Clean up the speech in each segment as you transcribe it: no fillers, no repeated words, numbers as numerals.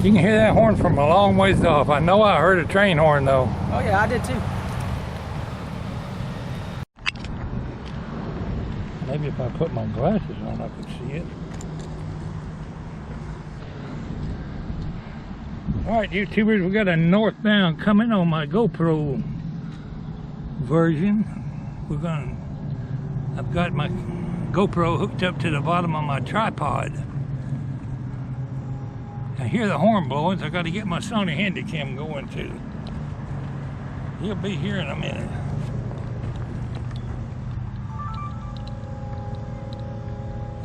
You can hear that horn from a long ways off. I know I heard a train horn though. Oh yeah, I did too. Maybe if I put my glasses on I could see it. Alright YouTubers, we got a northbound coming on my GoPro version. I've got my GoPro hooked up to the bottom of my tripod. I hear the horn blowing, so I got to get my Sony Handycam going too. He'll be here in a minute.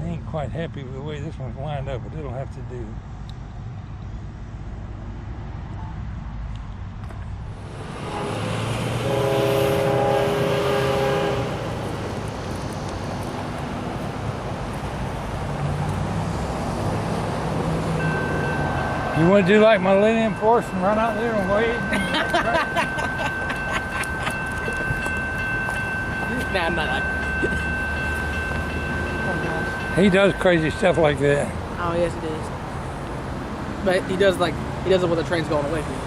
I ain't quite happy with the way this one's lined up, but it'll have to do. You want to do like Millennium Force and run out there and wait? Nah, I'm not like. He does crazy stuff like that. Oh yes, he does. But he does it when the train's going away from you.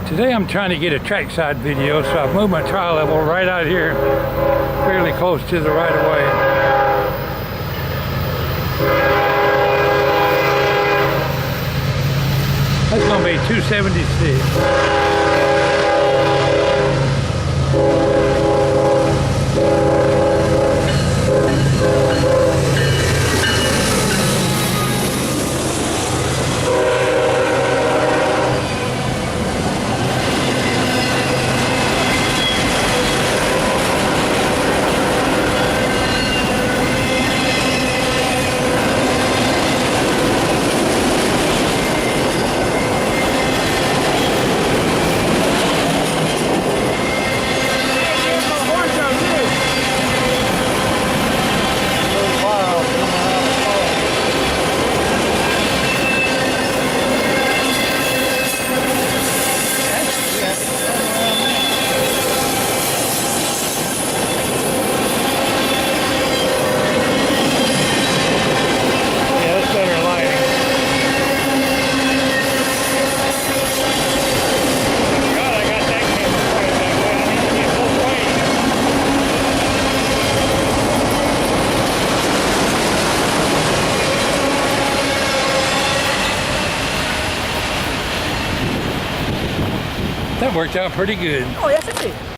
Today I'm trying to get a trackside video, so I've moved my trial level right out here, fairly close to the right of way. That's going to be 276. That worked out pretty good. Oh yes, it did.